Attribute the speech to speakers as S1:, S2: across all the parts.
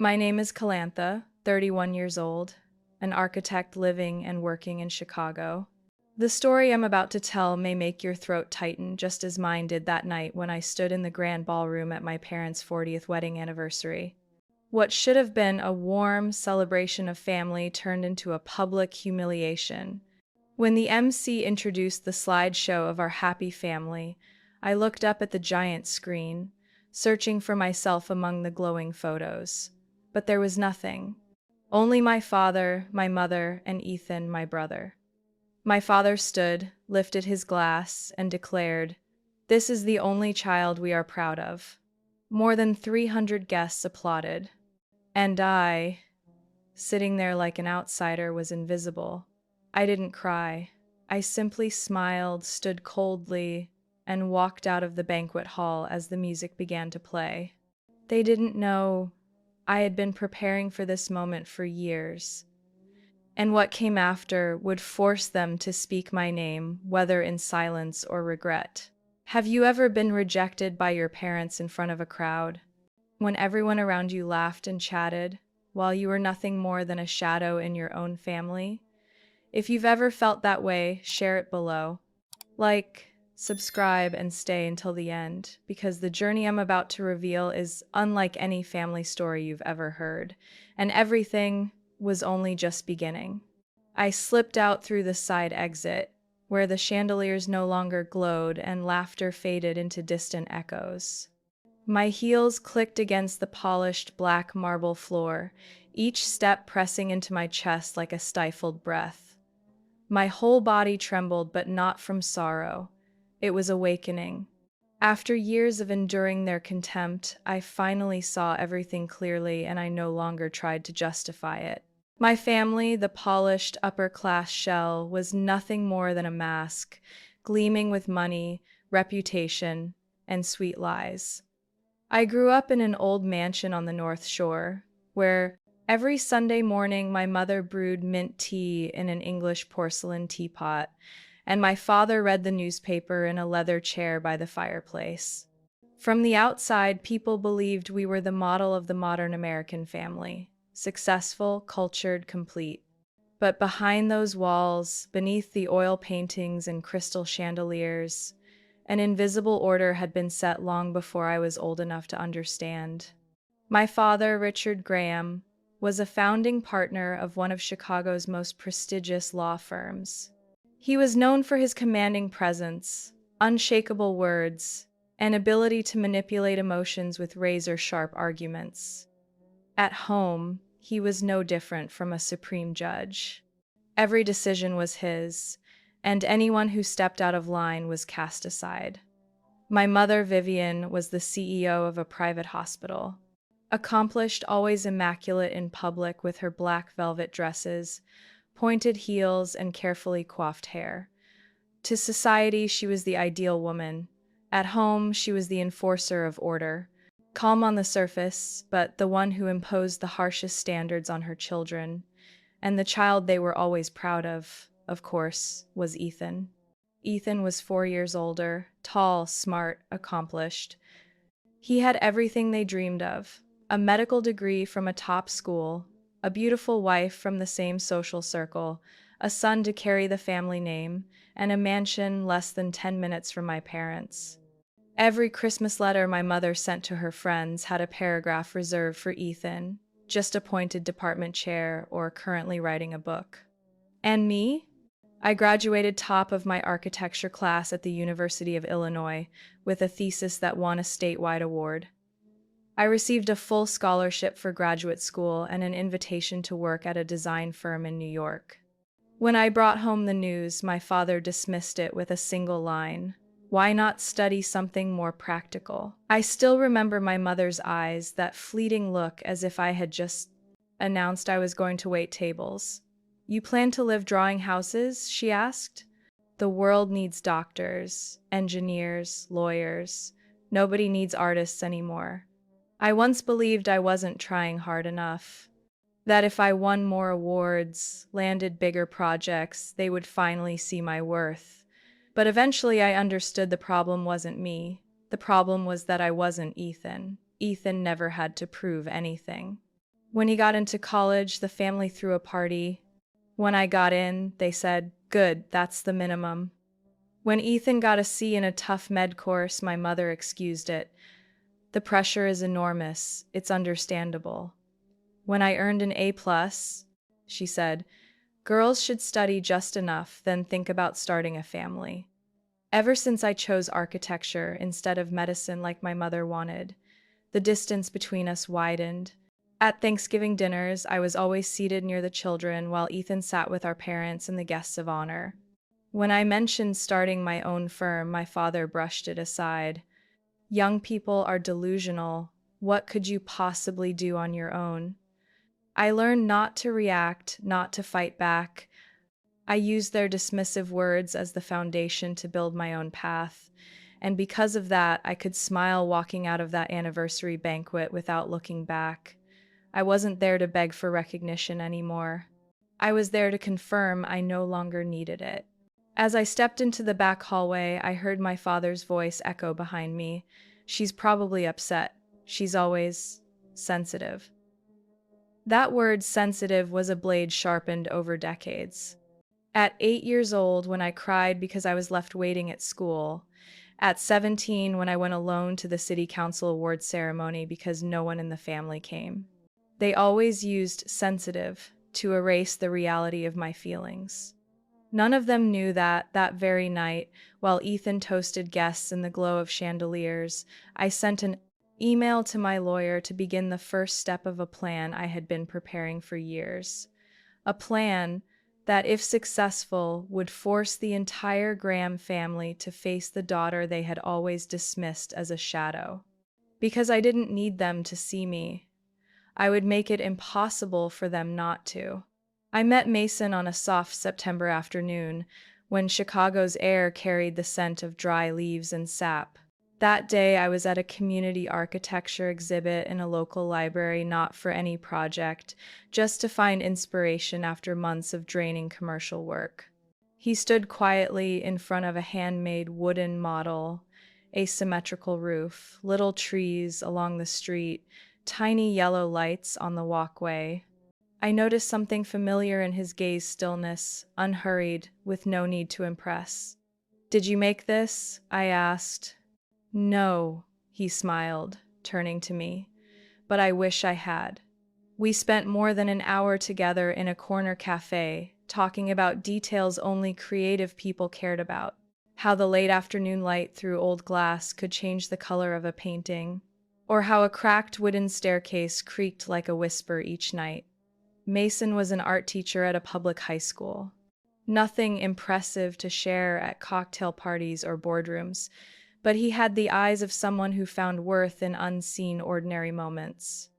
S1: My name is Calantha, 31 years old, an architect living and working in Chicago. The story I'm about to tell may make your throat tighten, just as mine did that night when I stood in the grand ballroom at my parents' 40th wedding anniversary. What should have been a warm celebration of family turned into a public humiliation. When the MC introduced the slideshow of our happy family, I looked up at the giant screen, searching for myself among the glowing photos. But there was nothing. Only my father, my mother, and Ethan, my brother. My father stood, lifted his glass, and declared, "This is the only child we are proud of." More than 300 guests applauded. And I, sitting there like an outsider, was invisible. I didn't cry. I simply smiled, stood coldly, and walked out of the banquet hall as the music began to play. They didn't know I had been preparing for this moment for years, and what came after would force them to speak my name, whether in silence or regret. Have you ever been rejected by your parents in front of a crowd, when everyone around you laughed and chatted, while you were nothing more than a shadow in your own family? If you've ever felt that way, share it below. Like, subscribe, and stay until the end, because the journey I'm about to reveal is unlike any family story you've ever heard, and everything was only just beginning. I slipped out through the side exit, where the chandeliers no longer glowed and laughter faded into distant echoes. My heels clicked against the polished black marble floor, each step pressing into my chest like a stifled breath. My whole body trembled, but not from sorrow. It was awakening. After years of enduring their contempt, I finally saw everything clearly, and I no longer tried to justify it. My family, the polished upper-class shell, was nothing more than a mask, gleaming with money, reputation, and sweet lies. I grew up in an old mansion on the North Shore, where every Sunday morning my mother brewed mint tea in an English porcelain teapot, and my father read the newspaper in a leather chair by the fireplace. From the outside, people believed we were the model of the modern American family: successful, cultured, complete. But behind those walls, beneath the oil paintings and crystal chandeliers, an invisible order had been set long before I was old enough to understand. My father, Richard Graham, was a founding partner of one of Chicago's most prestigious law firms. He was known for his commanding presence, unshakable words, and ability to manipulate emotions with razor-sharp arguments. At home, he was no different from a supreme judge. Every decision was his, and anyone who stepped out of line was cast aside. My mother, Vivian, was the CEO of a private hospital. Accomplished, always immaculate in public with her black velvet dresses, pointed heels, and carefully coiffed hair. To society, she was the ideal woman. At home, she was the enforcer of order, calm on the surface, but the one who imposed the harshest standards on her children. And the child they were always proud of course, was Ethan. Ethan was 4 years older, tall, smart, accomplished. He had everything they dreamed of: a medical degree from a top school, a beautiful wife from the same social circle, a son to carry the family name, and a mansion less than 10 minutes from my parents. Every Christmas letter my mother sent to her friends had a paragraph reserved for Ethan, just appointed department chair or currently writing a book. And me? I graduated top of my architecture class at the University of Illinois with a thesis that won a statewide award. I received a full scholarship for graduate school and an invitation to work at a design firm in New York. When I brought home the news, my father dismissed it with a single line: "Why not study something more practical?" I still remember my mother's eyes, that fleeting look as if I had just announced I was going to wait tables. "You plan to live drawing houses?" she asked. "The world needs doctors, engineers, lawyers. Nobody needs artists anymore." I once believed I wasn't trying hard enough, that if I won more awards, landed bigger projects, they would finally see my worth. But eventually I understood the problem wasn't me. The problem was that I wasn't Ethan. Ethan never had to prove anything. When he got into college, the family threw a party. When I got in, they said, "Good, that's the minimum." When Ethan got a C in a tough med course, my mother excused it. The pressure is enormous. It's understandable. When I earned an A+, she said, "Girls should study just enough, then think about starting a family." Ever since I chose architecture instead of medicine like my mother wanted, the distance between us widened. At Thanksgiving dinners, I was always seated near the children while Ethan sat with our parents and the guests of honor. When I mentioned starting my own firm, my father brushed it aside. "Young people are delusional. What could you possibly do on your own?" I learned not to react, not to fight back. I used their dismissive words as the foundation to build my own path. And because of that, I could smile walking out of that anniversary banquet without looking back. I wasn't there to beg for recognition anymore. I was there to confirm I no longer needed it. As I stepped into the back hallway, I heard my father's voice echo behind me. "She's probably upset. She's always sensitive." That word sensitive was a blade sharpened over decades. At 8 years old, when I cried because I was left waiting at school. At 17, when I went alone to the city council award ceremony because no one in the family came. They always used sensitive to erase the reality of my feelings. None of them knew that very night, while Ethan toasted guests in the glow of chandeliers, I sent an email to my lawyer to begin the first step of a plan I had been preparing for years. A plan that, if successful, would force the entire Graham family to face the daughter they had always dismissed as a shadow. Because I didn't need them to see me, I would make it impossible for them not to. I met Mason on a soft September afternoon, when Chicago's air carried the scent of dry leaves and sap. That day, I was at a community architecture exhibit in a local library, not for any project, just to find inspiration after months of draining commercial work. He stood quietly in front of a handmade wooden model, a symmetrical roof, little trees along the street, tiny yellow lights on the walkway. I noticed something familiar in his gaze: stillness, unhurried, with no need to impress. "Did you make this?" I asked. "No," he smiled, turning to me, "but I wish I had." We spent more than an hour together in a corner cafe, talking about details only creative people cared about. How the late afternoon light through old glass could change the color of a painting, or how a cracked wooden staircase creaked like a whisper each night. Mason was an art teacher at a public high school. Nothing impressive to share at cocktail parties or boardrooms, but he had the eyes of someone who found worth in unseen ordinary moments.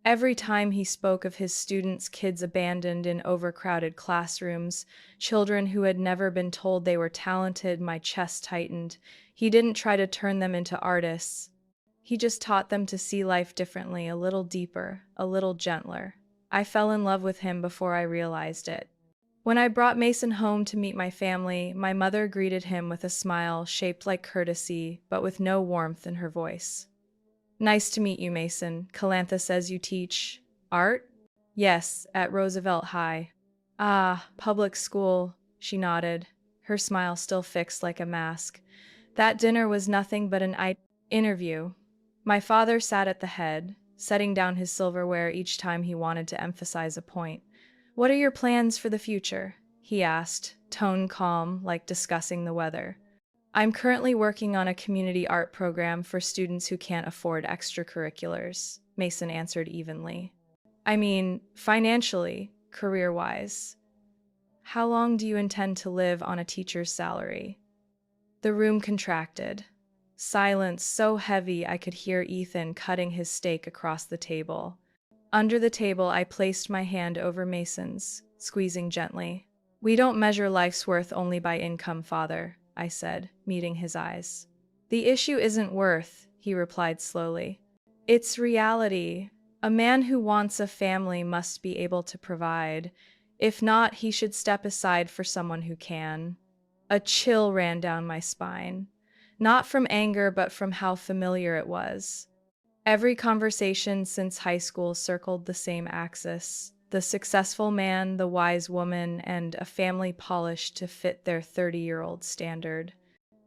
S1: Every time he spoke of his students, kids abandoned in overcrowded classrooms, children who had never been told they were talented, my chest tightened. He didn't try to turn them into artists. He just taught them to see life differently, a little deeper, a little gentler. I fell in love with him before I realized it. When I brought Mason home to meet my family, my mother greeted him with a smile shaped like courtesy, but with no warmth in her voice. "Nice to meet you, Mason. Calantha says you teach art?" "Yes, at Roosevelt High." "Ah, public school," she nodded, her smile still fixed like a mask. That dinner was nothing but an interview. My father sat at the head, setting down his silverware each time he wanted to emphasize a point. "What are your plans for the future?" he asked, tone calm, like discussing the weather. "I'm currently working on a community art program for students who can't afford extracurriculars," Mason answered evenly. "I mean, financially, career-wise. How long do you intend to live on a teacher's salary?" The room contracted. Silence so heavy I could hear Ethan cutting his steak across the table. Under the table, I placed my hand over Mason's, squeezing gently. "We don't measure life's worth only by income, Father," I said, meeting his eyes. "The issue isn't worth," he replied slowly. "It's reality. A man who wants a family must be able to provide. If not, he should step aside for someone who can." A chill ran down my spine. Not from anger, but from how familiar it was. Every conversation since high school circled the same axis: the successful man, the wise woman, and a family polished to fit their 30-year-old standard.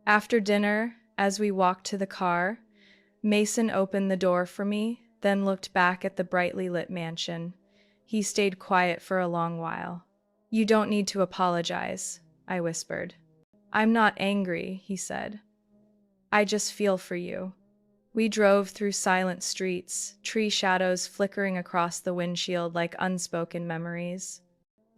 S1: After dinner, as we walked to the car, Mason opened the door for me, then looked back at the brightly lit mansion. He stayed quiet for a long while. "You don't need to apologize," I whispered. "I'm not angry," he said. "I just feel for you." We drove through silent streets, tree shadows flickering across the windshield like unspoken memories.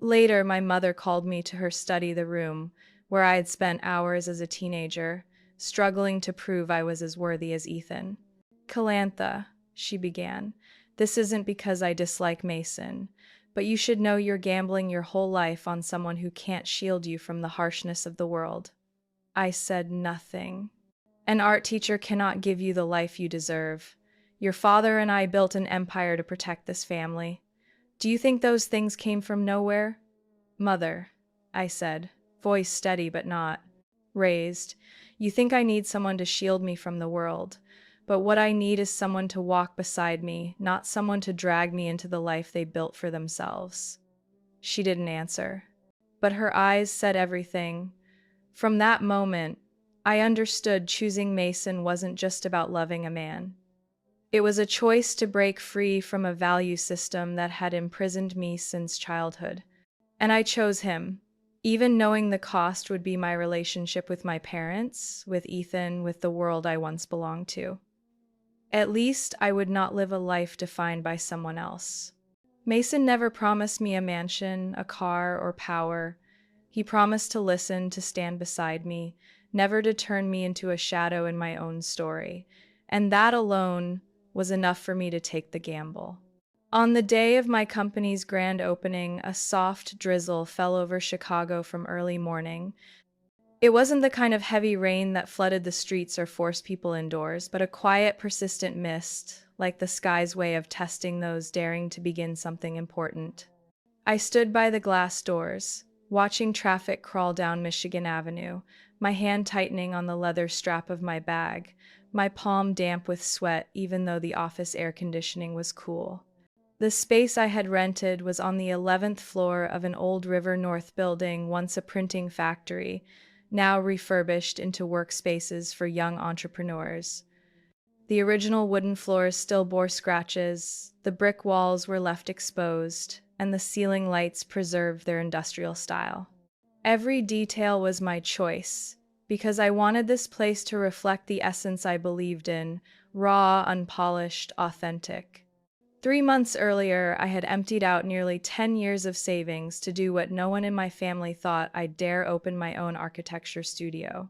S1: Later, my mother called me to her study, the room where I had spent hours as a teenager, struggling to prove I was as worthy as Ethan. "Calantha," she began, "this isn't because I dislike Mason, but you should know you're gambling your whole life on someone who can't shield you from the harshness of the world." I said nothing. "An art teacher cannot give you the life you deserve. Your father and I built an empire to protect this family. Do you think those things came from nowhere?" "Mother," I said, voice steady but not raised, "you think I need someone to shield me from the world, but what I need is someone to walk beside me, not someone to drag me into the life they built for themselves." She didn't answer, but her eyes said everything. From that moment, I understood choosing Mason wasn't just about loving a man. It was a choice to break free from a value system that had imprisoned me since childhood. And I chose him, even knowing the cost would be my relationship with my parents, with Ethan, with the world I once belonged to. At least I would not live a life defined by someone else. Mason never promised me a mansion, a car, or power. He promised to listen, to stand beside me, never to turn me into a shadow in my own story. And that alone was enough for me to take the gamble. On the day of my company's grand opening, a soft drizzle fell over Chicago from early morning. It wasn't the kind of heavy rain that flooded the streets or forced people indoors, but a quiet, persistent mist, like the sky's way of testing those daring to begin something important. I stood by the glass doors, watching traffic crawl down Michigan Avenue, my hand tightening on the leather strap of my bag, my palm damp with sweat even though the office air conditioning was cool. The space I had rented was on the 11th floor of an old River North building, once a printing factory, now refurbished into workspaces for young entrepreneurs. The original wooden floors still bore scratches, the brick walls were left exposed, and the ceiling lights preserved their industrial style. Every detail was my choice, because I wanted this place to reflect the essence I believed in: raw, unpolished, authentic. 3 months earlier, I had emptied out nearly 10 years of savings to do what no one in my family thought I'd dare: open my own architecture studio.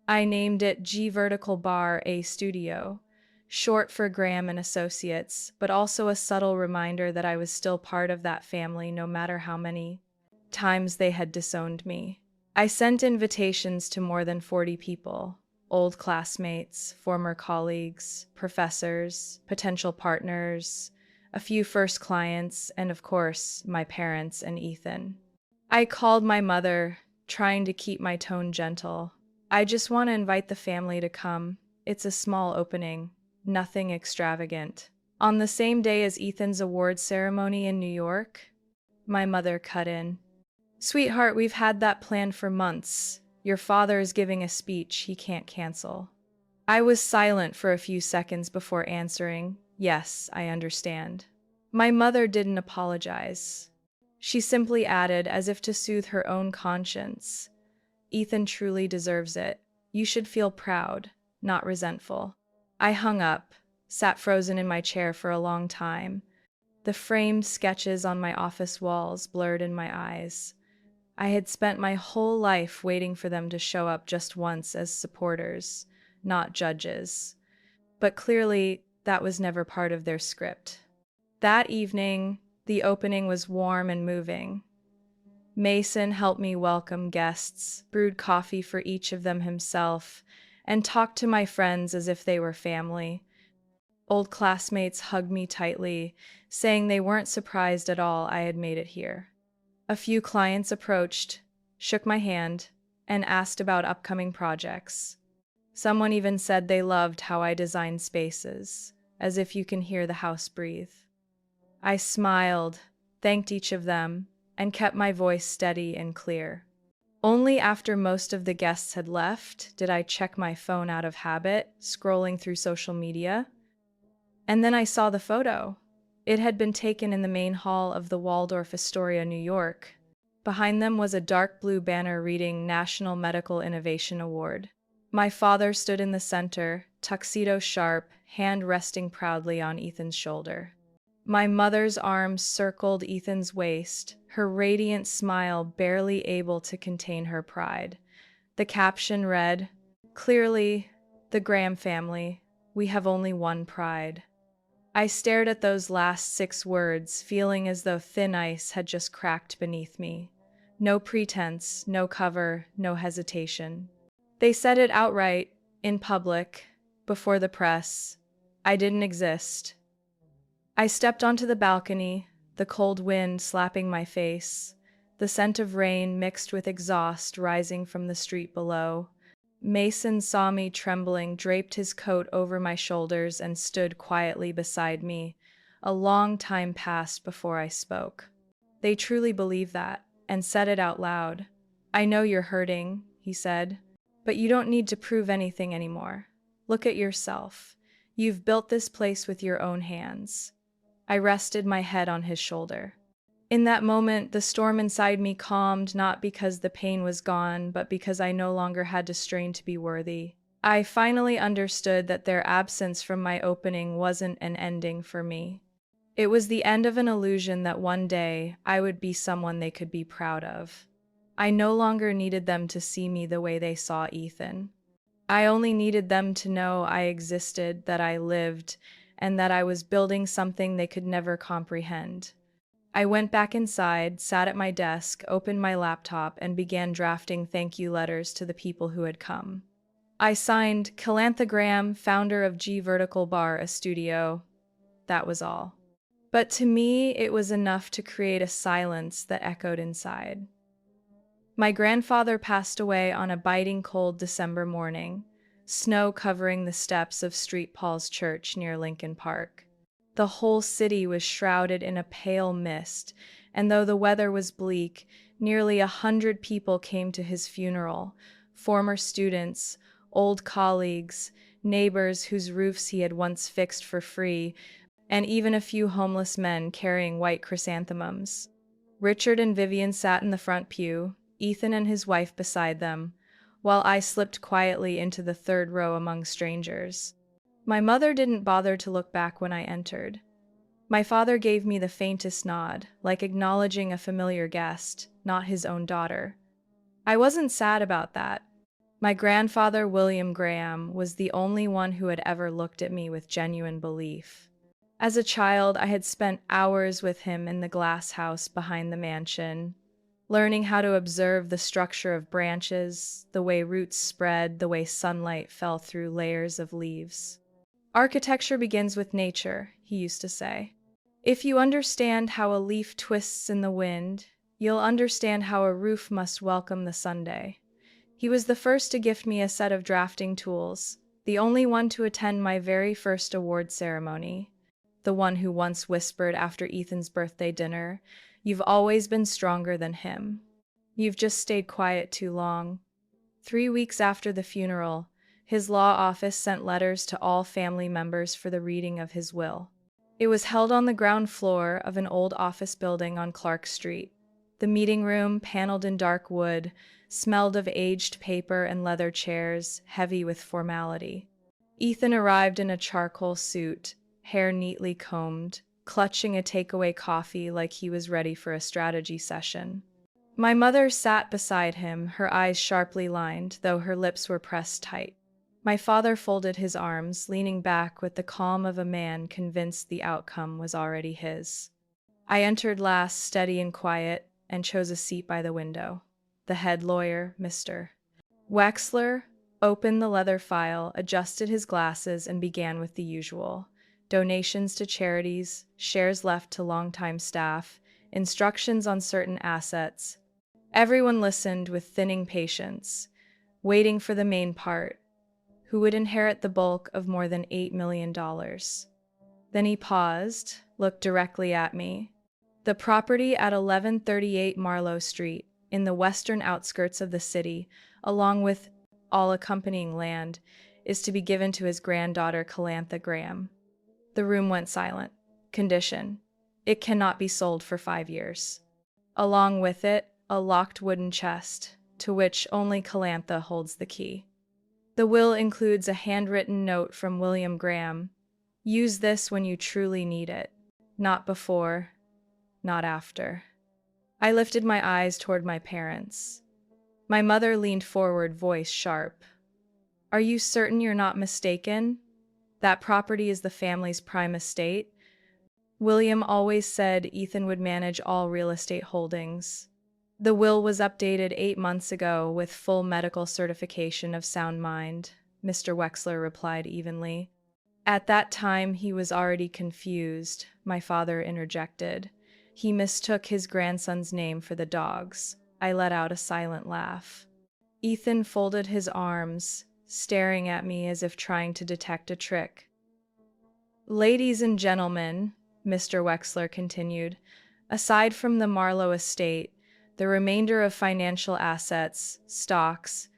S1: I named it G Vertical Bar A Studio, short for Graham and Associates, but also a subtle reminder that I was still part of that family no matter how many times they had disowned me. I sent invitations to more than 40 people: old classmates, former colleagues, professors, potential partners, a few first clients, and of course, my parents and Ethan. I called my mother, trying to keep my tone gentle. "I just want to invite the family to come. It's a small opening, nothing extravagant." On the same day as Ethan's awards ceremony in New York, my mother cut in. "Sweetheart, we've had that planned for months. Your father is giving a speech he can't cancel." I was silent for a few seconds before answering, "Yes, I understand." My mother didn't apologize. She simply added, as if to soothe her own conscience, "Ethan truly deserves it. You should feel proud, not resentful." I hung up, sat frozen in my chair for a long time. The framed sketches on my office walls blurred in my eyes. I had spent my whole life waiting for them to show up just once as supporters, not judges. But clearly, that was never part of their script. That evening, the opening was warm and moving. Mason helped me welcome guests, brewed coffee for each of them himself, and talked to my friends as if they were family. Old classmates hugged me tightly, saying they weren't surprised at all I had made it here. A few clients approached, shook my hand, and asked about upcoming projects. Someone even said they loved how I designed spaces. as if you can hear the house breathe. I smiled, thanked each of them, and kept my voice steady and clear. Only after most of the guests had left did I check my phone out of habit, scrolling through social media. And then I saw the photo. It had been taken in the main hall of the Waldorf Astoria, New York. Behind them was a dark blue banner reading National Medical Innovation Award. My father stood in the center, tuxedo sharp, hand resting proudly on Ethan's shoulder. My mother's arms circled Ethan's waist, her radiant smile barely able to contain her pride. The caption read, "Clearly, the Graham family, we have only one pride." I stared at those last 6 words, feeling as though thin ice had just cracked beneath me. No pretense, no cover, no hesitation. They said it outright, in public, before the press. I didn't exist. I stepped onto the balcony, the cold wind slapping my face, the scent of rain mixed with exhaust rising from the street below. Mason saw me trembling, draped his coat over my shoulders, and stood quietly beside me. A long time passed before I spoke. They truly believe that, and said it out loud. "I know you're hurting," he said, "but you don't need to prove anything anymore. Look at yourself. You've built this place with your own hands." I rested my head on his shoulder. In that moment, the storm inside me calmed, not because the pain was gone, but because I no longer had to strain to be worthy. I finally understood that their absence from my opening wasn't an ending for me. It was the end of an illusion that one day I would be someone they could be proud of. I no longer needed them to see me the way they saw Ethan. I only needed them to know I existed, that I lived, and that I was building something they could never comprehend. I went back inside, sat at my desk, opened my laptop, and began drafting thank you letters to the people who had come. I signed Calantha Graham, founder of G Vertical Bar, a studio. That was all. But to me, it was enough to create a silence that echoed inside. My grandfather passed away on a biting cold December morning, snow covering the steps of St. Paul's Church near Lincoln Park. The whole city was shrouded in a pale mist, and though the weather was bleak, nearly 100 people came to his funeral, former students, old colleagues, neighbors whose roofs he had once fixed for free, and even a few homeless men carrying white chrysanthemums. Richard and Vivian sat in the front pew, Ethan and his wife beside them, while I slipped quietly into the third row among strangers. My mother didn't bother to look back when I entered. My father gave me the faintest nod, like acknowledging a familiar guest, not his own daughter. I wasn't sad about that. My grandfather, William Graham, was the only one who had ever looked at me with genuine belief. As a child, I had spent hours with him in the glass house behind the mansion, learning how to observe the structure of branches, the way roots spread, the way sunlight fell through layers of leaves. "Architecture begins with nature," he used to say. "If you understand how a leaf twists in the wind, you'll understand how a roof must welcome the Sunday." He was the first to gift me a set of drafting tools, the only one to attend my very first award ceremony, the one who once whispered after Ethan's birthday dinner, "You've always been stronger than him. You've just stayed quiet too long." 3 weeks after the funeral, his law office sent letters to all family members for the reading of his will. It was held on the ground floor of an old office building on Clark Street. The meeting room, paneled in dark wood, smelled of aged paper and leather chairs, heavy with formality. Ethan arrived in a charcoal suit, hair neatly combed, clutching a takeaway coffee like he was ready for a strategy session. My mother sat beside him, her eyes sharply lined, though her lips were pressed tight. My father folded his arms, leaning back with the calm of a man convinced the outcome was already his. I entered last, steady and quiet, and chose a seat by the window. The head lawyer, Mr. Wexler, opened the leather file, adjusted his glasses, and began with the usual: donations to charities, shares left to longtime staff, instructions on certain assets. Everyone listened with thinning patience, waiting for the main part: who would inherit the bulk of more than $8 million. Then he paused, looked directly at me. The property at 1138 Marlowe Street, in the western outskirts of the city, along with all accompanying land, is to be given to his granddaughter Calantha Graham. The room went silent. Condition: it cannot be sold for 5 years. Along with it, a locked wooden chest, to which only Calantha holds the key. The will includes a handwritten note from William Graham. Use this when you truly need it. Not before, not after. I lifted my eyes toward my parents. My mother leaned forward, voice sharp. Are you certain you're not mistaken? That property is the family's prime estate? William always said Ethan would manage all real estate holdings. The will was updated 8 months ago with full medical certification of sound mind, Mr. Wexler replied evenly. At that time, he was already confused, my father interjected. He mistook his grandson's name for the dog's. I let out a silent laugh. Ethan folded his arms, staring at me as if trying to detect a trick. Ladies and gentlemen, Mr. Wexler continued, aside from the Marlowe estate, the remainder of financial assets, stocks,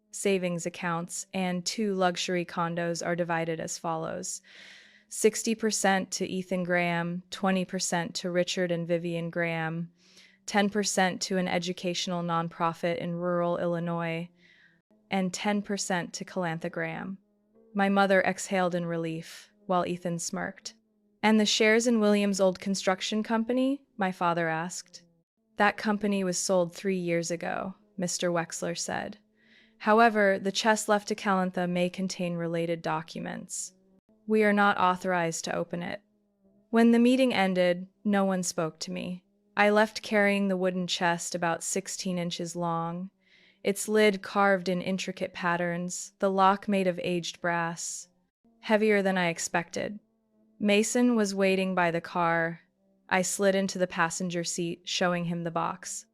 S1: savings accounts, and 2 luxury condos are divided as follows: 60% to Ethan Graham, 20% to Richard and Vivian Graham, 10% to an educational nonprofit in rural Illinois, and 10% to Calantha Graham. My mother exhaled in relief, while Ethan smirked. And the shares in William's old construction company? My father asked. That company was sold 3 years ago, Mr. Wexler said. However, the chest left to Calantha may contain related documents. We are not authorized to open it. When the meeting ended, no one spoke to me. I left carrying the wooden chest about 16 inches long, its lid carved in intricate patterns, the lock made of aged brass, heavier than I expected. Mason was waiting by the car. I slid into the passenger seat, showing him the box.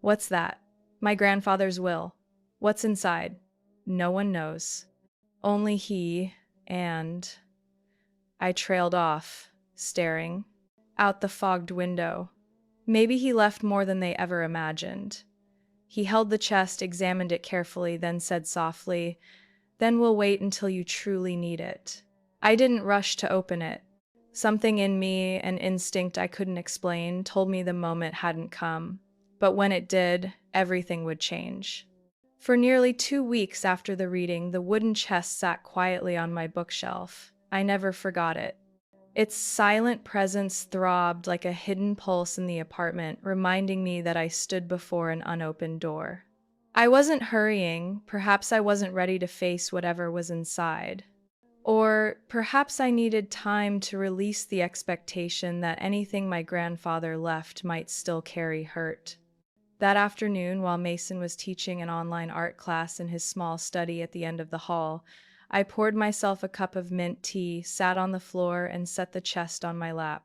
S1: What's that? My grandfather's will. What's inside? No one knows. Only he and... I trailed off, staring out the fogged window. Maybe he left more than they ever imagined. He held the chest, examined it carefully, then said softly, "Then we'll wait until you truly need it." I didn't rush to open it. Something in me, an instinct I couldn't explain, told me the moment hadn't come. But when it did, everything would change. For nearly 2 weeks after the reading, the wooden chest sat quietly on my bookshelf. I never forgot it. Its silent presence throbbed like a hidden pulse in the apartment, reminding me that I stood before an unopened door. I wasn't hurrying. Perhaps I wasn't ready to face whatever was inside. Or perhaps I needed time to release the expectation that anything my grandfather left might still carry hurt. That afternoon, while Mason was teaching an online art class in his small study at the end of the hall, I poured myself a cup of mint tea, sat on the floor, and set the chest on my lap.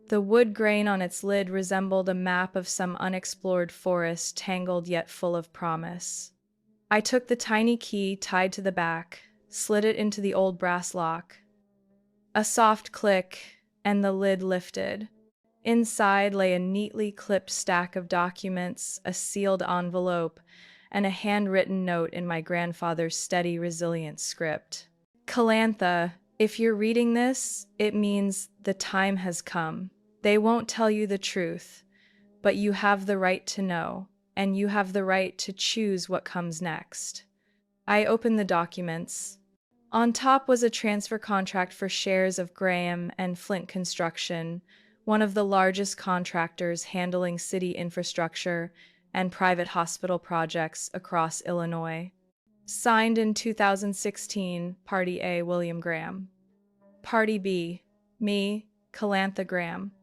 S1: The wood grain on its lid resembled a map of some unexplored forest, tangled yet full of promise. I took the tiny key tied to the back, slid it into the old brass lock. A soft click, and the lid lifted. Inside lay a neatly clipped stack of documents, a sealed envelope, and a handwritten note in my grandfather's steady, resilient script. Calantha, if you're reading this, it means the time has come. They won't tell you the truth, but you have the right to know, and you have the right to choose what comes next. I opened the documents. On top was a transfer contract for shares of Graham and Flint Construction, one of the largest contractors handling city infrastructure and private hospital projects across Illinois. Signed in 2016, Party A, William Graham. Party B, me, Calantha Graham.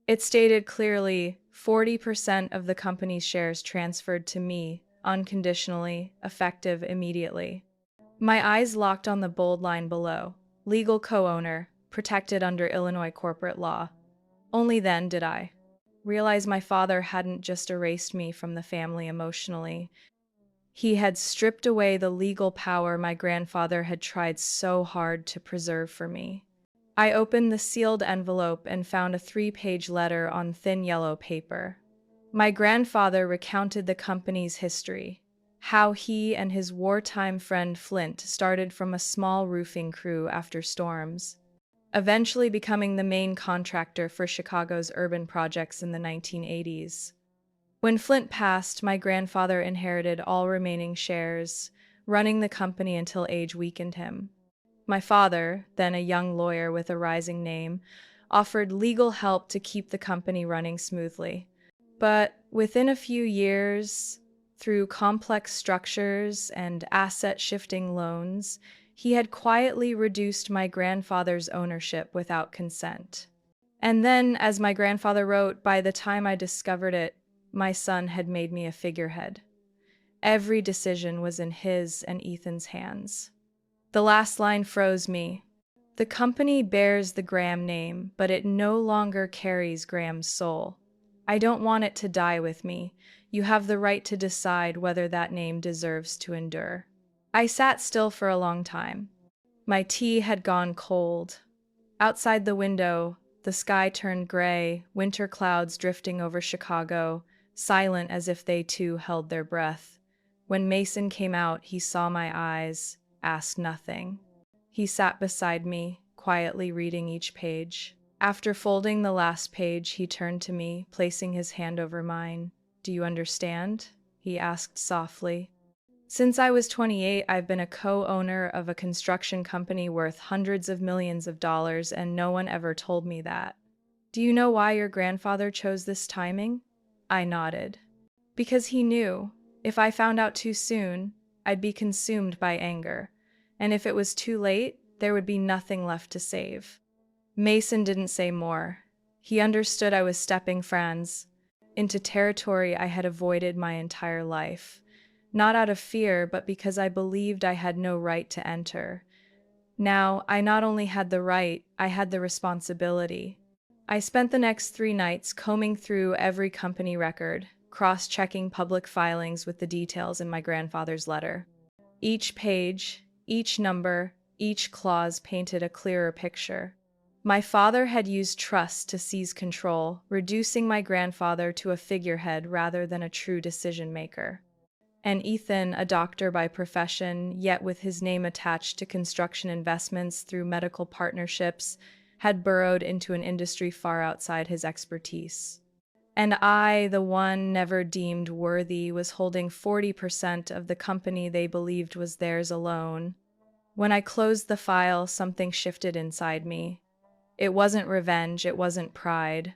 S1: It stated clearly 40% of the company's shares transferred to me, unconditionally, effective immediately. My eyes locked on the bold line below. Legal co-owner, protected under Illinois corporate law. Only then did I realize my father hadn't just erased me from the family emotionally. He had stripped away the legal power my grandfather had tried so hard to preserve for me. I opened the sealed envelope and found a 3-page letter on thin yellow paper. My grandfather recounted the company's history, how he and his wartime friend Flint started from a small roofing crew after storms, eventually becoming the main contractor for Chicago's urban projects in the 1980s. When Flint passed, my grandfather inherited all remaining shares, running the company until age weakened him. My father, then a young lawyer with a rising name, offered legal help to keep the company running smoothly. But within a few years, through complex structures and asset-shifting loans, he had quietly reduced my grandfather's ownership without consent. And then, as my grandfather wrote, by the time I discovered it, my son had made me a figurehead. Every decision was in his and Ethan's hands. The last line froze me. The company bears the Graham name, but it no longer carries Graham's soul. I don't want it to die with me. You have the right to decide whether that name deserves to endure. I sat still for a long time. My tea had gone cold. Outside the window, the sky turned gray, winter clouds drifting over Chicago, silent as if they too held their breath. When Mason came out, he saw my eyes, asked nothing. He sat beside me, quietly reading each page. After folding the last page, he turned to me, placing his hand over mine. "Do you understand?" he asked softly. "Since I was 28, I've been a co-owner of a construction company worth hundreds of millions of dollars, and no one ever told me that. Do you know why your grandfather chose this timing?" I nodded. "Because he knew, if I found out too soon, I'd be consumed by anger. And if it was too late, there would be nothing left to save." Mason didn't say more. He understood I was stepping Franz into territory I had avoided my entire life. Not out of fear, but because I believed I had no right to enter. Now, I not only had the right, I had the responsibility. I spent the next 3 nights combing through every company record, cross-checking public filings with the details in my grandfather's letter. Each page, each number, each clause painted a clearer picture. My father had used trust to seize control, reducing my grandfather to a figurehead rather than a true decision-maker. And Ethan, a doctor by profession, yet with his name attached to construction investments through medical partnerships, had burrowed into an industry far outside his expertise. And I, the one never deemed worthy, was holding 40% of the company they believed was theirs alone. When I closed the file, something shifted inside me. It wasn't revenge, it wasn't pride.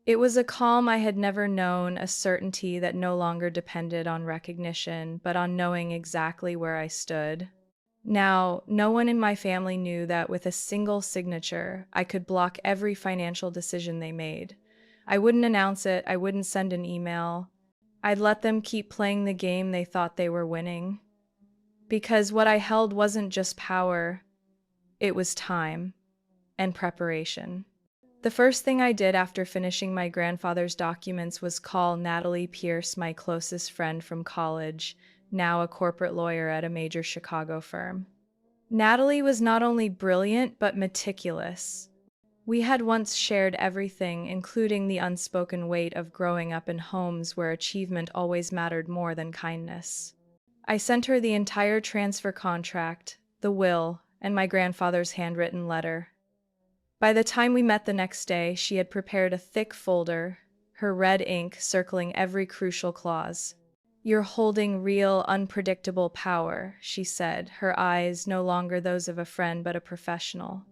S1: It was a calm I had never known, a certainty that no longer depended on recognition, but on knowing exactly where I stood. Now, no one in my family knew that with a single signature, I could block every financial decision they made. I wouldn't announce it, I wouldn't send an email. I'd let them keep playing the game they thought they were winning. Because what I held wasn't just power, it was time and preparation. The first thing I did after finishing my grandfather's documents was call Natalie Pierce, my closest friend from college, now a corporate lawyer at a major Chicago firm. Natalie was not only brilliant, but meticulous. We had once shared everything, including the unspoken weight of growing up in homes where achievement always mattered more than kindness. I sent her the entire transfer contract, the will, and my grandfather's handwritten letter. By the time we met the next day, she had prepared a thick folder, her red ink circling every crucial clause. "You're holding real, unpredictable power," she said, her eyes no longer those of a friend but a professional.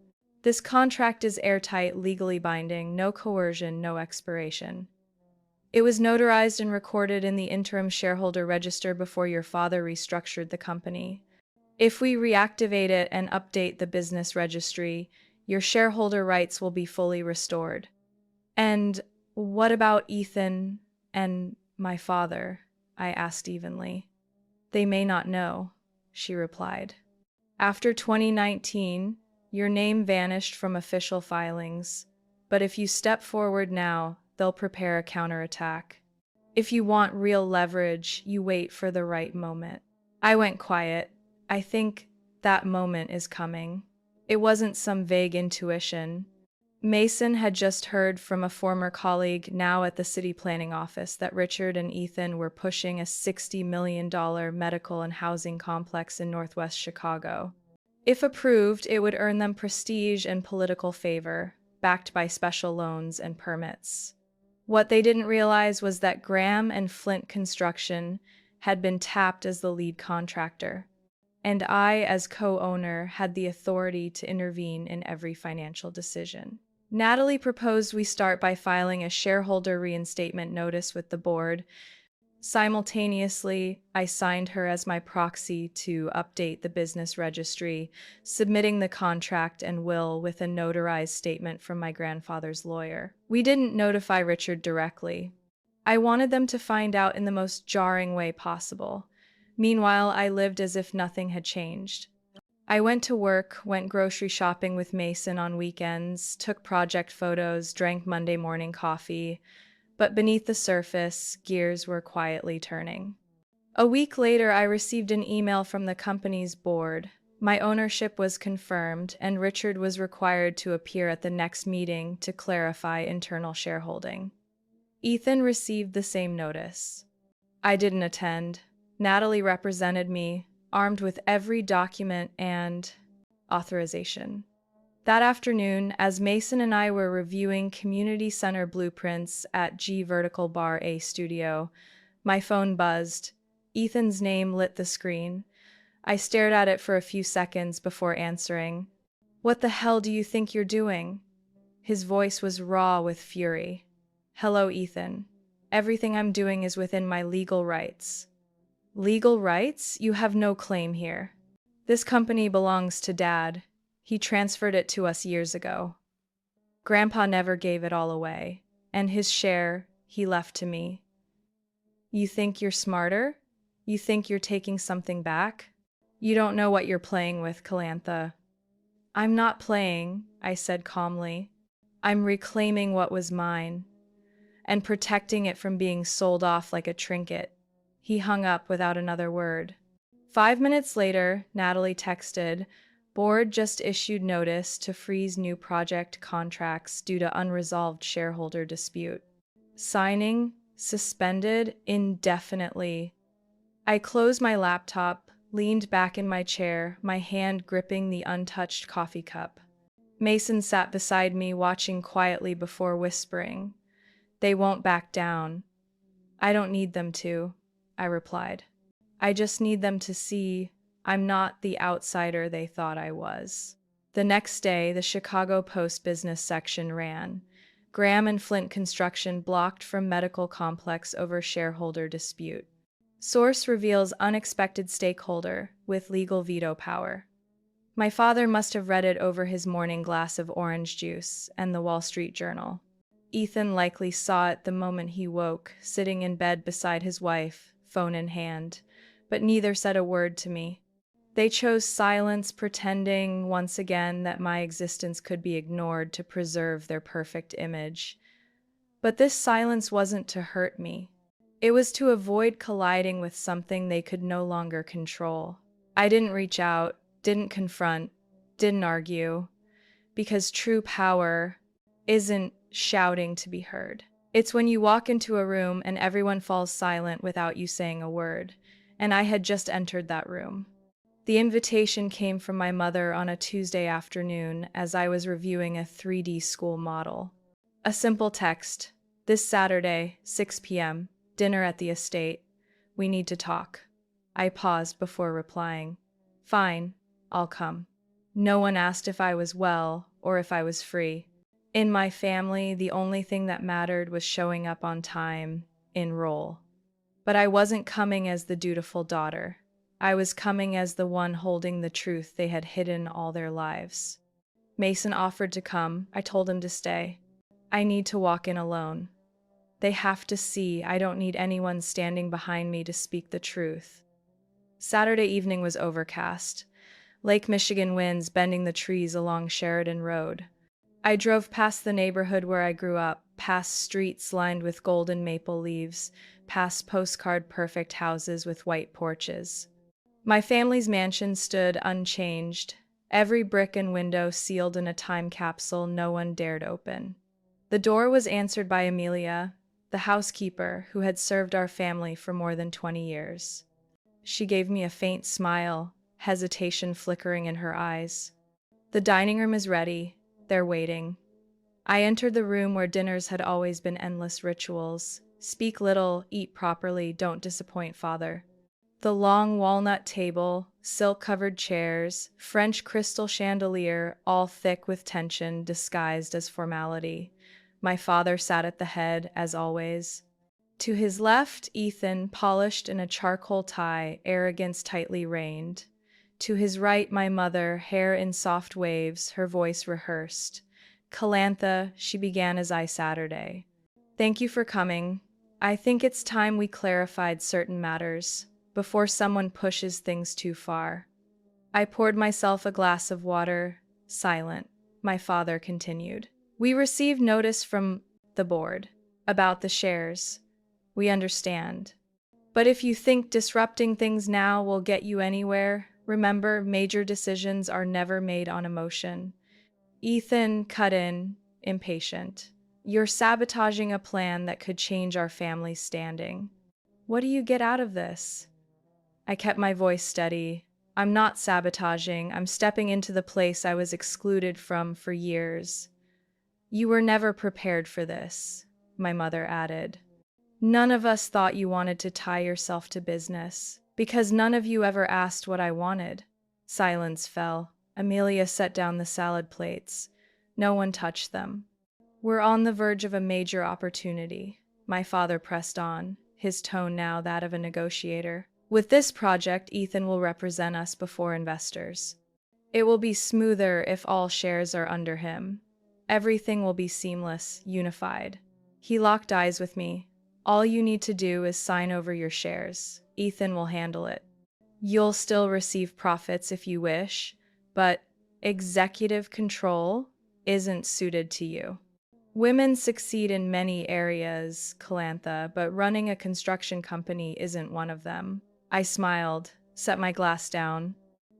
S1: "This contract is airtight, legally binding, no coercion, no expiration. It was notarized and recorded in the interim shareholder register before your father restructured the company. If we reactivate it and update the business registry, your shareholder rights will be fully restored." "And what about Ethan and my father?" I asked evenly. "They may not know," she replied. "After 2019, your name vanished from official filings, but if you step forward now, they'll prepare a counterattack. If you want real leverage, you wait for the right moment." I went quiet. "I think that moment is coming." It wasn't some vague intuition. Mason had just heard from a former colleague now at the city planning office that Richard and Ethan were pushing a $60 million medical and housing complex in northwest Chicago. If approved, it would earn them prestige and political favor, backed by special loans and permits. What they didn't realize was that Graham and Flint Construction had been tapped as the lead contractor, and I, as co-owner, had the authority to intervene in every financial decision. Natalie proposed we start by filing a shareholder reinstatement notice with the board. Simultaneously, I signed her as my proxy to update the business registry, submitting the contract and will with a notarized statement from my grandfather's lawyer. We didn't notify Richard directly. I wanted them to find out in the most jarring way possible. Meanwhile, I lived as if nothing had changed. I went to work, went grocery shopping with Mason on weekends, took project photos, drank Monday morning coffee, but beneath the surface, gears were quietly turning. A week later, I received an email from the company's board. My ownership was confirmed, and Richard was required to appear at the next meeting to clarify internal shareholding. Ethan received the same notice. I didn't attend. Natalie represented me, armed with every document and authorization. That afternoon, as Mason and I were reviewing community center blueprints at G Vertical Bar A Studio, my phone buzzed. Ethan's name lit the screen. I stared at it for a few seconds before answering. "What the hell do you think you're doing?" His voice was raw with fury. "Hello, Ethan. Everything I'm doing is within my legal rights." "Legal rights? You have no claim here. This company belongs to Dad. He transferred it to us years ago. Grandpa never gave it all away, and his share he left to me. You think you're smarter? You think you're taking something back? You don't know what you're playing with, Calantha." "I'm not playing," I said calmly. "I'm reclaiming what was mine and protecting it from being sold off like a trinket." He hung up without another word. 5 minutes later, Natalie texted, "Board just issued notice to freeze new project contracts due to unresolved shareholder dispute. Signing suspended indefinitely." I closed my laptop, leaned back in my chair, my hand gripping the untouched coffee cup. Mason sat beside me, watching quietly before whispering, "They won't back down." "I don't need them to," I replied. "I just need them to see I'm not the outsider they thought I was." The next day, the Chicago Post business section ran, "Graham and Flint Construction blocked from medical complex over shareholder dispute. Source reveals unexpected stakeholder with legal veto power." My father must have read it over his morning glass of orange juice and the Wall Street Journal. Ethan likely saw it the moment he woke, sitting in bed beside his wife, phone in hand, but neither said a word to me. They chose silence, pretending once again that my existence could be ignored to preserve their perfect image. But this silence wasn't to hurt me. It was to avoid colliding with something they could no longer control. I didn't reach out, didn't confront, didn't argue, because true power isn't shouting to be heard. It's when you walk into a room and everyone falls silent without you saying a word, and I had just entered that room. The invitation came from my mother on a Tuesday afternoon as I was reviewing a 3D school model. A simple text, "This Saturday, 6 p.m., dinner at the estate. We need to talk." I paused before replying. "Fine, I'll come." No one asked if I was well or if I was free. In my family, the only thing that mattered was showing up on time, in role. But I wasn't coming as the dutiful daughter. I was coming as the one holding the truth they had hidden all their lives. Mason offered to come. I told him to stay. I need to walk in alone. They have to see I don't need anyone standing behind me to speak the truth. Saturday evening was overcast. Lake Michigan winds bending the trees along Sheridan Road. I drove past the neighborhood where I grew up, past streets lined with golden maple leaves, past postcard-perfect houses with white porches. My family's mansion stood unchanged, every brick and window sealed in a time capsule no one dared open. The door was answered by Amelia, the housekeeper who had served our family for more than 20 years. She gave me a faint smile, hesitation flickering in her eyes. The dining room is ready. They're waiting. I entered the room where dinners had always been endless rituals. Speak little, eat properly, don't disappoint father. The long walnut table, silk-covered chairs, French crystal chandelier, all thick with tension disguised as formality. My father sat at the head, as always. To his left, Ethan, polished in a charcoal tie, arrogance tightly reined. To his right, my mother, hair in soft waves, her voice rehearsed. Calantha, she began as I Saturday. Thank you for coming. I think it's time we clarified certain matters before someone pushes things too far. I poured myself a glass of water, silent. My father continued. We received notice from the board about the shares. We understand. But if you think disrupting things now will get you anywhere, remember, major decisions are never made on emotion. Ethan cut in, impatient. You're sabotaging a plan that could change our family's standing. What do you get out of this? I kept my voice steady. I'm not sabotaging. I'm stepping into the place I was excluded from for years. You were never prepared for this, my mother added. None of us thought you wanted to tie yourself to business, because none of you ever asked what I wanted. Silence fell. Amelia set down the salad plates. No one touched them. We're on the verge of a major opportunity. My father pressed on, his tone now that of a negotiator. With this project, Ethan will represent us before investors. It will be smoother if all shares are under him. Everything will be seamless, unified. He locked eyes with me. All you need to do is sign over your shares. Ethan will handle it. You'll still receive profits if you wish, but executive control isn't suited to you. Women succeed in many areas, Calantha, but running a construction company isn't one of them. I smiled, set my glass down.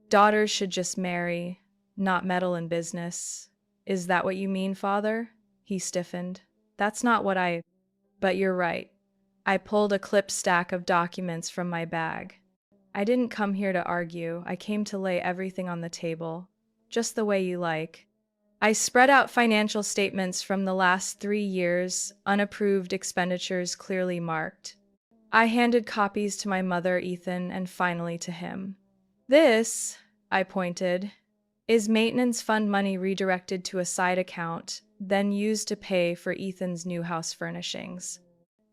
S1: Daughters should just marry, not meddle in business. Is that what you mean, father? He stiffened. That's not what I... But you're right. I pulled a clipped stack of documents from my bag. I didn't come here to argue. I came to lay everything on the table, just the way you like. I spread out financial statements from the last 3 years, unapproved expenditures clearly marked. I handed copies to my mother, Ethan, and finally to him. This, I pointed, is maintenance fund money redirected to a side account, then used to pay for Ethan's new house furnishings.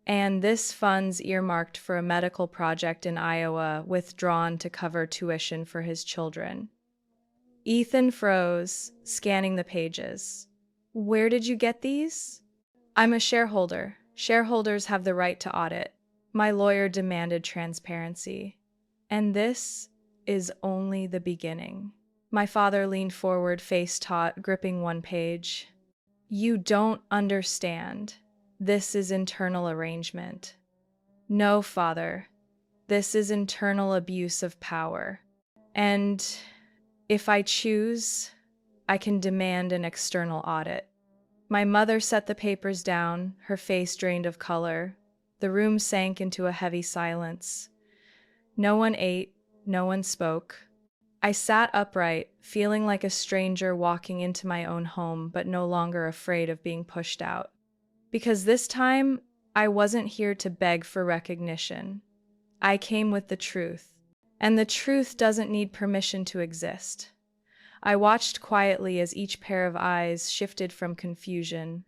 S1: And this fund's earmarked for a medical project in Iowa, withdrawn to cover tuition for his children. Ethan froze, scanning the pages. Where did you get these? I'm a shareholder. Shareholders have the right to audit. My lawyer demanded transparency. And this is only the beginning. My father leaned forward, face taut, gripping one page. You don't understand. This is internal arrangement. No, father. This is internal abuse of power. And if I choose, I can demand an external audit. My mother set the papers down, her face drained of color. The room sank into a heavy silence. No one ate, no one spoke. I sat upright, feeling like a stranger walking into my own home, but no longer afraid of being pushed out. Because this time, I wasn't here to beg for recognition. I came with the truth, and the truth doesn't need permission to exist. I watched quietly as each pair of eyes shifted from confusion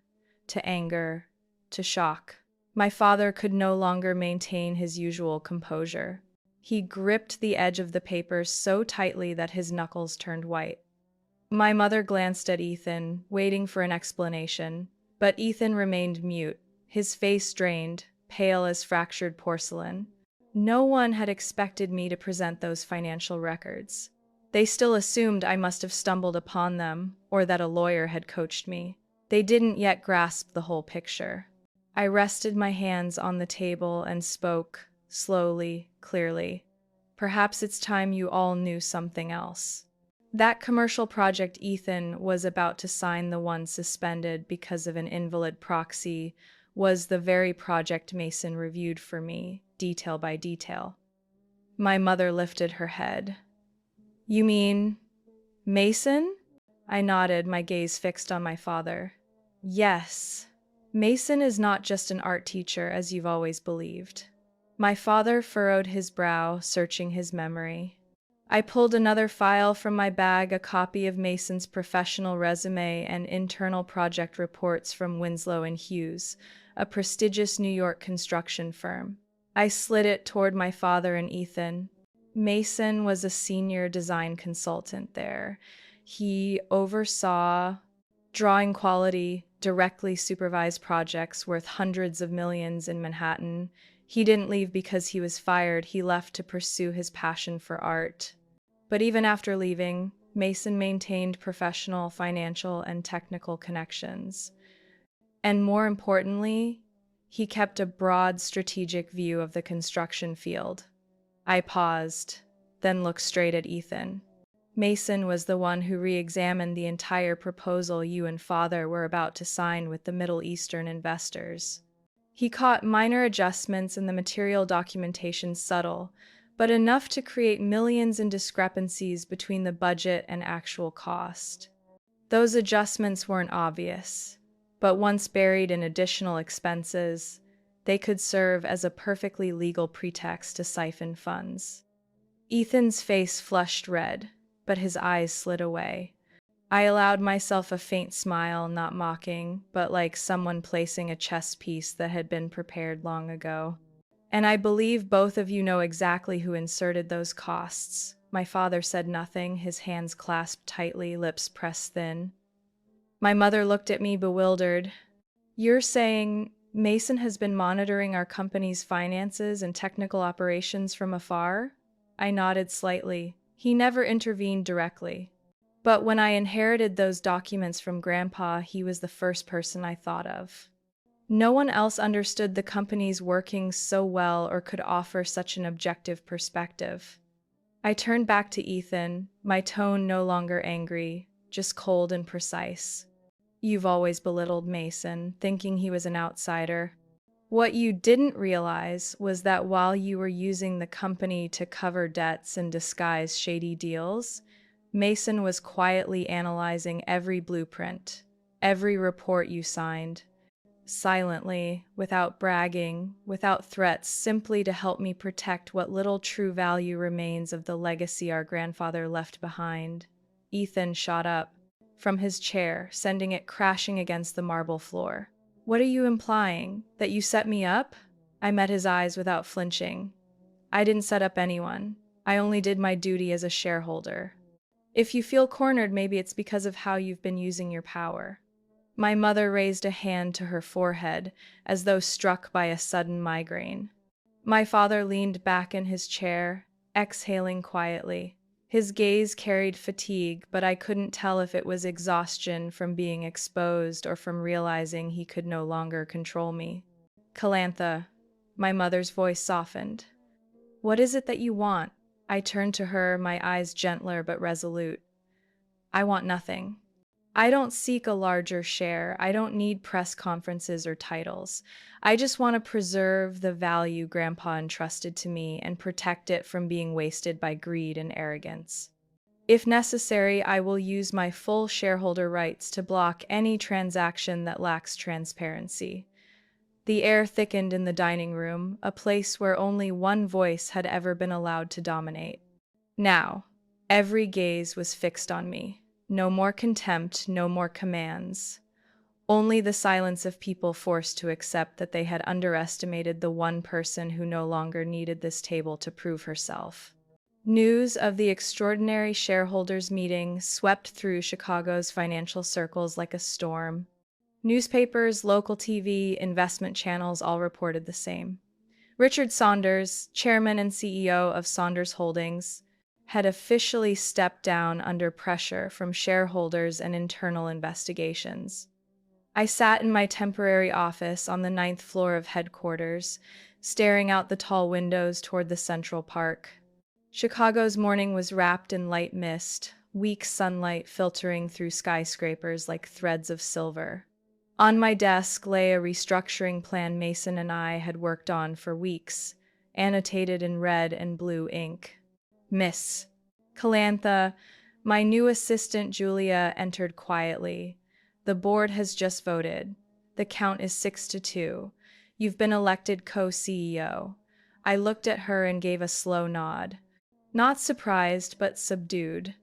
S1: to anger to shock. My father could no longer maintain his usual composure. He gripped the edge of the paper so tightly that his knuckles turned white. My mother glanced at Ethan, waiting for an explanation, but Ethan remained mute, his face drained, pale as fractured porcelain. No one had expected me to present those financial records. They still assumed I must have stumbled upon them, or that a lawyer had coached me. They didn't yet grasp the whole picture. I rested my hands on the table and spoke, slowly, clearly. Perhaps it's time you all knew something else. That commercial project Ethan was about to sign, the one suspended because of an invalid proxy, was the very project Mason reviewed for me, detail by detail. My mother lifted her head. You mean Mason? I nodded, my gaze fixed on my father. Yes. Mason is not just an art teacher, as you've always believed. My father furrowed his brow, searching his memory. I pulled another file from my bag, a copy of Mason's professional resume and internal project reports from Winslow and Hughes, a prestigious New York construction firm. I slid it toward my father and Ethan. Mason was a senior design consultant there. He oversaw drawing quality, directly supervised projects worth hundreds of millions in Manhattan. He didn't leave because he was fired. He left to pursue his passion for art. But even after leaving, Mason maintained professional, financial, and technical connections. And more importantly, he kept a broad strategic view of the construction field. I paused, then looked straight at Ethan. Mason was the one who re-examined the entire proposal you and father were about to sign with the Middle Eastern investors. He caught minor adjustments in the material documentation, subtle, but enough to create millions in discrepancies between the budget and actual cost. Those adjustments weren't obvious, but once buried in additional expenses, they could serve as a perfectly legal pretext to siphon funds. Ethan's face flushed red, but his eyes slid away. I allowed myself a faint smile, not mocking, but like someone placing a chess piece that had been prepared long ago. And I believe both of you know exactly who inserted those costs. My father said nothing, his hands clasped tightly, lips pressed thin. My mother looked at me bewildered. You're saying Mason has been monitoring our company's finances and technical operations from afar? I nodded slightly. He never intervened directly. But when I inherited those documents from Grandpa, he was the first person I thought of. No one else understood the company's workings so well or could offer such an objective perspective. I turned back to Ethan, my tone no longer angry, just cold and precise. You've always belittled Mason, thinking he was an outsider. What you didn't realize was that while you were using the company to cover debts and disguise shady deals, Mason was quietly analyzing every blueprint, every report you signed, silently, without bragging, without threats, simply to help me protect what little true value remains of the legacy our grandfather left behind. Ethan shot up from his chair, sending it crashing against the marble floor. What are you implying? That you set me up? I met his eyes without flinching. I didn't set up anyone. I only did my duty as a shareholder. If you feel cornered, maybe it's because of how you've been using your power. My mother raised a hand to her forehead, as though struck by a sudden migraine. My father leaned back in his chair, exhaling quietly. His gaze carried fatigue, but I couldn't tell if it was exhaustion from being exposed or from realizing he could no longer control me. Calantha, my mother's voice softened. What is it that you want? I turned to her, my eyes gentler but resolute. I want nothing. I don't seek a larger share. I don't need press conferences or titles. I just want to preserve the value Grandpa entrusted to me and protect it from being wasted by greed and arrogance. If necessary, I will use my full shareholder rights to block any transaction that lacks transparency. The air thickened in the dining room, a place where only one voice had ever been allowed to dominate. Now, every gaze was fixed on me. No more contempt, no more commands. Only the silence of people forced to accept that they had underestimated the one person who no longer needed this table to prove herself. News of the extraordinary shareholders' meeting swept through Chicago's financial circles like a storm. Newspapers, local TV, investment channels all reported the same. Richard Saunders, chairman and CEO of Saunders Holdings, had officially stepped down under pressure from shareholders and internal investigations. I sat in my temporary office on the 9th floor of headquarters, staring out the tall windows toward the Central Park. Chicago's morning was wrapped in light mist, weak sunlight filtering through skyscrapers like threads of silver. On my desk lay a restructuring plan Mason and I had worked on for weeks, annotated in red and blue ink. Miss Calantha, my new assistant Julia entered quietly. The board has just voted. The count is 6-2. You've been elected co-CEO. I looked at her and gave a slow nod. Not surprised, but subdued.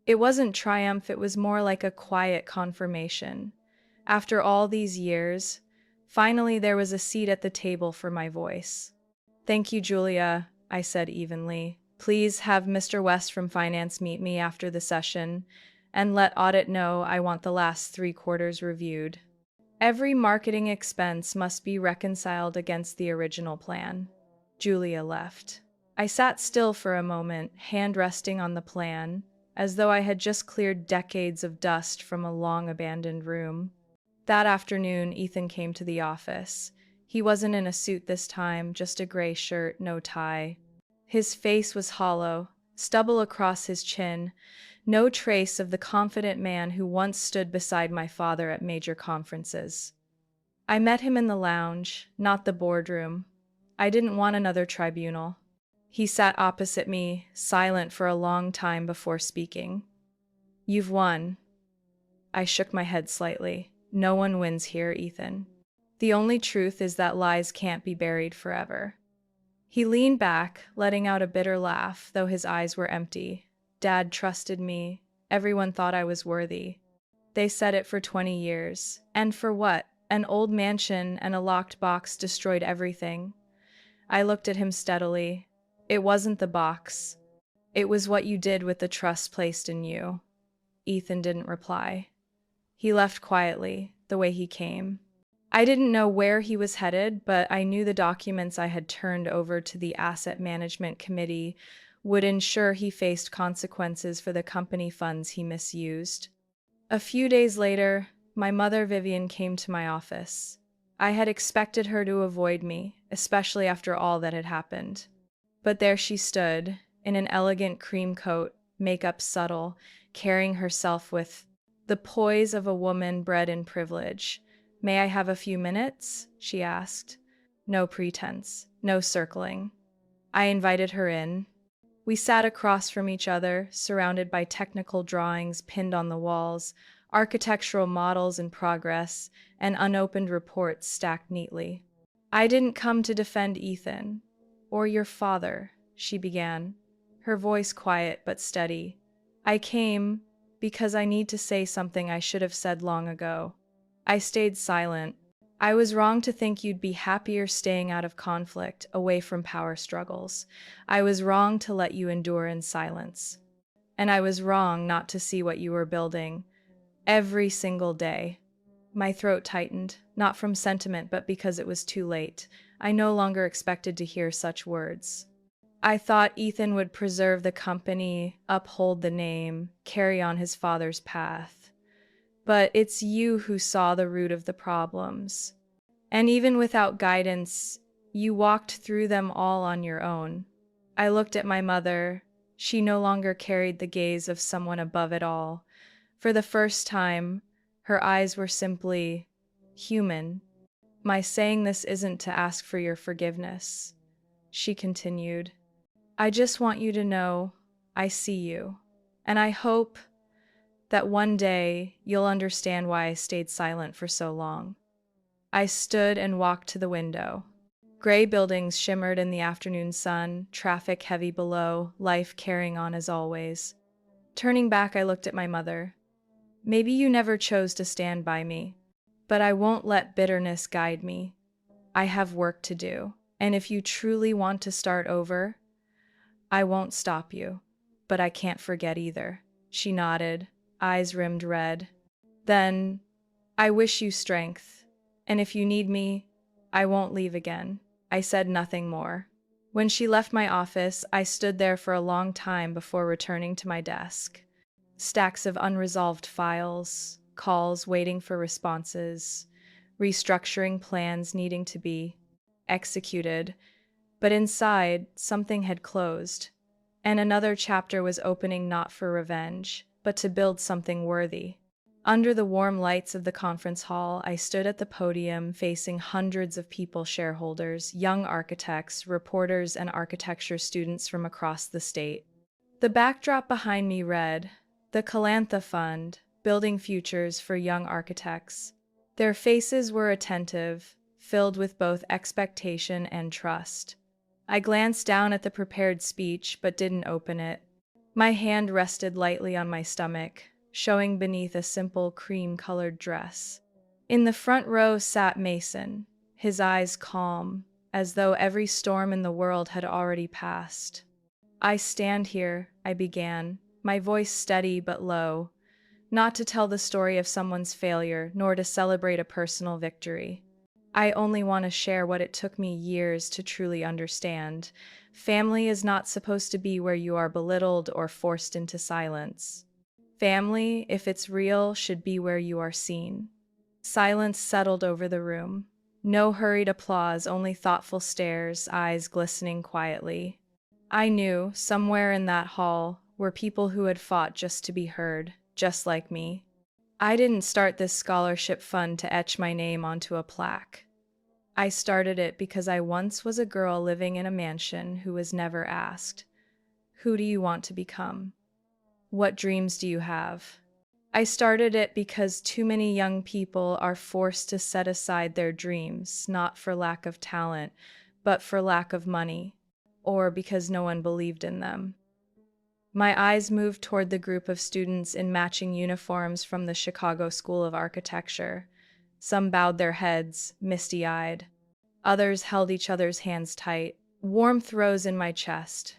S1: It wasn't triumph, it was more like a quiet confirmation. After all these years, finally there was a seat at the table for my voice. Thank you, Julia, I said evenly. Please have Mr. West from Finance meet me after the session, and let audit know I want the last 3 quarters reviewed. Every marketing expense must be reconciled against the original plan. Julia left. I sat still for a moment, hand resting on the plan, as though I had just cleared decades of dust from a long-abandoned room. That afternoon, Ethan came to the office. He wasn't in a suit this time, just a gray shirt, no tie. His face was hollow, stubble across his chin, no trace of the confident man who once stood beside my father at major conferences. I met him in the lounge, not the boardroom. I didn't want another tribunal. He sat opposite me, silent for a long time before speaking. You've won. I shook my head slightly. No one wins here, Ethan. The only truth is that lies can't be buried forever. He leaned back, letting out a bitter laugh, though his eyes were empty. Dad trusted me. Everyone thought I was worthy. They said it for 20 years. And for what? An old mansion and a locked box destroyed everything. I looked at him steadily. It wasn't the box. It was what you did with the trust placed in you. Ethan didn't reply. He left quietly, the way he came. I didn't know where he was headed, but I knew the documents I had turned over to the Asset Management Committee would ensure he faced consequences for the company funds he misused. A few days later, my mother Vivian came to my office. I had expected her to avoid me, especially after all that had happened. But there she stood, in an elegant cream coat, makeup subtle, carrying herself with the poise of a woman bred in privilege. May I have a few minutes? She asked. No pretense, no circling. I invited her in. We sat across from each other, surrounded by technical drawings pinned on the walls, architectural models in progress, and unopened reports stacked neatly. I didn't come to defend Ethan, or your father, she began, her voice quiet but steady. I came because I need to say something I should have said long ago. I stayed silent. I was wrong to think you'd be happier staying out of conflict, away from power struggles. I was wrong to let you endure in silence. And I was wrong not to see what you were building. Every single day. My throat tightened, not from sentiment, but because it was too late. I no longer expected to hear such words. I thought Ethan would preserve the company, uphold the name, carry on his father's path. But it's you who saw the root of the problems. And even without guidance, you walked through them all on your own. I looked at my mother. She no longer carried the gaze of someone above it all. For the first time, her eyes were simply human. My saying this isn't to ask for your forgiveness, she continued. I just want you to know I see you, and I hope that one day you'll understand why I stayed silent for so long. I stood and walked to the window. Gray buildings shimmered in the afternoon sun, traffic heavy below, life carrying on as always. Turning back, I looked at my mother. Maybe you never chose to stand by me, but I won't let bitterness guide me. I have work to do, and if you truly want to start over, I won't stop you, but I can't forget either. She nodded, eyes rimmed red. Then, I wish you strength, and if you need me, I won't leave again. I said nothing more. When she left my office, I stood there for a long time before returning to my desk. Stacks of unresolved files, calls waiting for responses, restructuring plans needing to be executed. But inside, something had closed. and another chapter was opening not for revenge, but to build something worthy. Under the warm lights of the conference hall, I stood at the podium facing hundreds of people, shareholders, young architects, reporters, and architecture students from across the state. The backdrop behind me read, "The Calantha Fund, Building Futures for Young Architects." Their faces were attentive, filled with both expectation and trust. I glanced down at the prepared speech but didn't open it. My hand rested lightly on my stomach, showing beneath a simple cream-colored dress. In the front row sat Mason, his eyes calm, as though every storm in the world had already passed. "I stand here," I began, my voice steady but low, "not to tell the story of someone's failure, nor to celebrate a personal victory. I only want to share what it took me years to truly understand. Family is not supposed to be where you are belittled or forced into silence. Family, if it's real, should be where you are seen." Silence settled over the room. No hurried applause, only thoughtful stares, eyes glistening quietly. I knew, somewhere in that hall, were people who had fought just to be heard, just like me. I didn't start this scholarship fund to etch my name onto a plaque. I started it because I once was a girl living in a mansion who was never asked, "Who do you want to become? What dreams do you have?" I started it because too many young people are forced to set aside their dreams, not for lack of talent, but for lack of money, or because no one believed in them. My eyes moved toward the group of students in matching uniforms from the Chicago School of Architecture. Some bowed their heads, misty-eyed. Others held each other's hands tight. Warmth rose in my chest.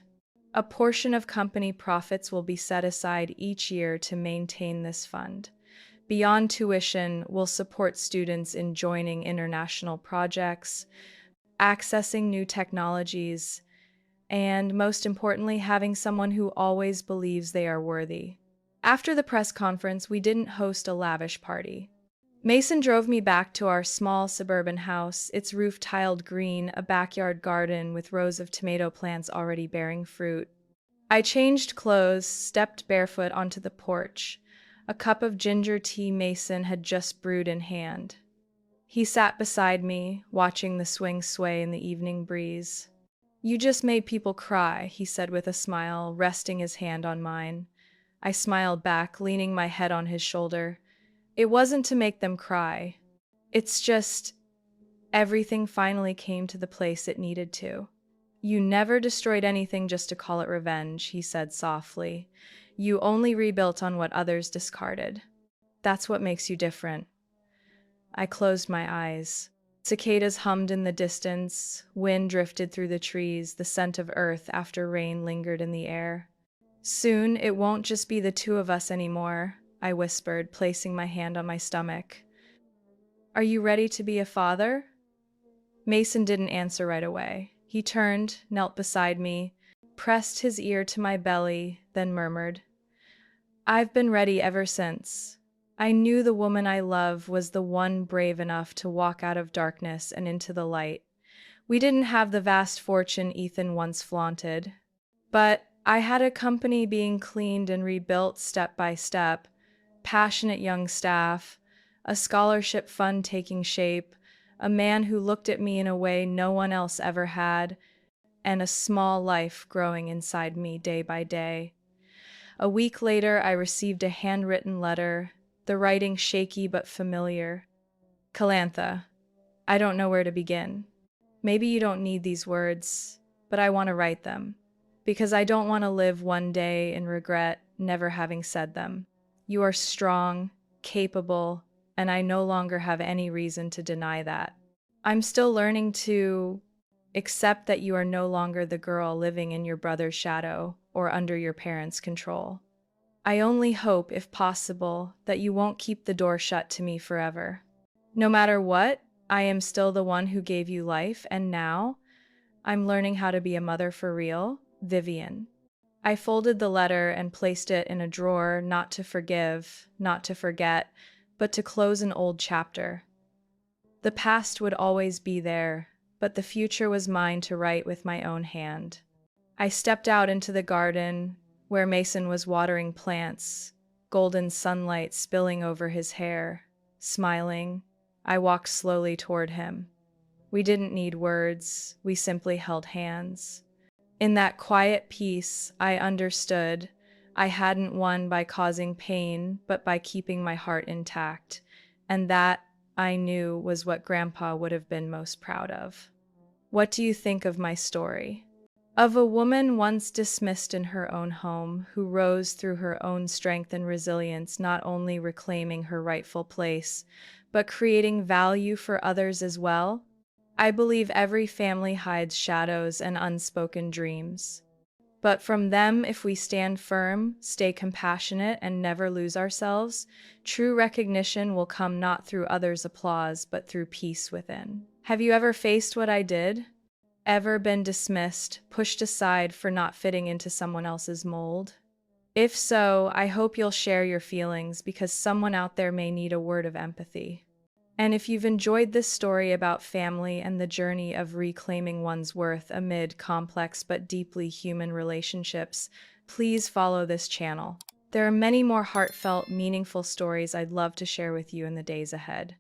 S1: A portion of company profits will be set aside each year to maintain this fund. Beyond tuition, we'll support students in joining international projects, accessing new technologies, and most importantly, having someone who always believes they are worthy. After the press conference, we didn't host a lavish party. Mason drove me back to our small suburban house, its roof tiled green, a backyard garden with rows of tomato plants already bearing fruit. I changed clothes, stepped barefoot onto the porch. A cup of ginger tea Mason had just brewed in hand. He sat beside me, watching the swing sway in the evening breeze. "You just made people cry," he said with a smile, resting his hand on mine. I smiled back, leaning my head on his shoulder. "It wasn't to make them cry. It's just everything finally came to the place it needed to." "You never destroyed anything just to call it revenge," he said softly. "You only rebuilt on what others discarded. That's what makes you different." I closed my eyes. Cicadas hummed in the distance, wind drifted through the trees, the scent of earth after rain lingered in the air. "Soon, it won't just be the two of us anymore," I whispered, placing my hand on my stomach. "Are you ready to be a father?" Mason didn't answer right away. He turned, knelt beside me, pressed his ear to my belly, then murmured, "I've been ready ever since. I knew the woman I love was the one brave enough to walk out of darkness and into the light. We didn't have the vast fortune Ethan once flaunted, but I had a company being cleaned and rebuilt step by step, passionate young staff, a scholarship fund taking shape, a man who looked at me in a way no one else ever had, and a small life growing inside me day by day. A week later, I received a handwritten letter, the writing shaky but familiar. "Calantha, I don't know where to begin. Maybe you don't need these words, but I want to write them, because I don't want to live one day in regret never having said them. You are strong, capable, and I no longer have any reason to deny that. I'm still learning to accept that you are no longer the girl living in your brother's shadow or under your parents' control. I only hope, if possible, that you won't keep the door shut to me forever. No matter what, I am still the one who gave you life, and now I'm learning how to be a mother for real, Vivian." I folded the letter and placed it in a drawer, not to forgive, not to forget, but to close an old chapter. The past would always be there, but the future was mine to write with my own hand. I stepped out into the garden where Mason was watering plants, golden sunlight spilling over his hair. Smiling, I walked slowly toward him. We didn't need words, we simply held hands. In that quiet peace, I understood I hadn't won by causing pain, but by keeping my heart intact. And that, I knew, was what Grandpa would have been most proud of. What do you think of my story? Of a woman once dismissed in her own home, who rose through her own strength and resilience, not only reclaiming her rightful place, but creating value for others as well? I believe every family hides shadows and unspoken dreams. But from them, if we stand firm, stay compassionate, and never lose ourselves, true recognition will come not through others' applause, but through peace within. Have you ever faced what I did? Ever been dismissed, pushed aside for not fitting into someone else's mold? If so, I hope you'll share your feelings because someone out there may need a word of empathy. And if you've enjoyed this story about family and the journey of reclaiming one's worth amid complex but deeply human relationships, please follow this channel. There are many more heartfelt, meaningful stories I'd love to share with you in the days ahead.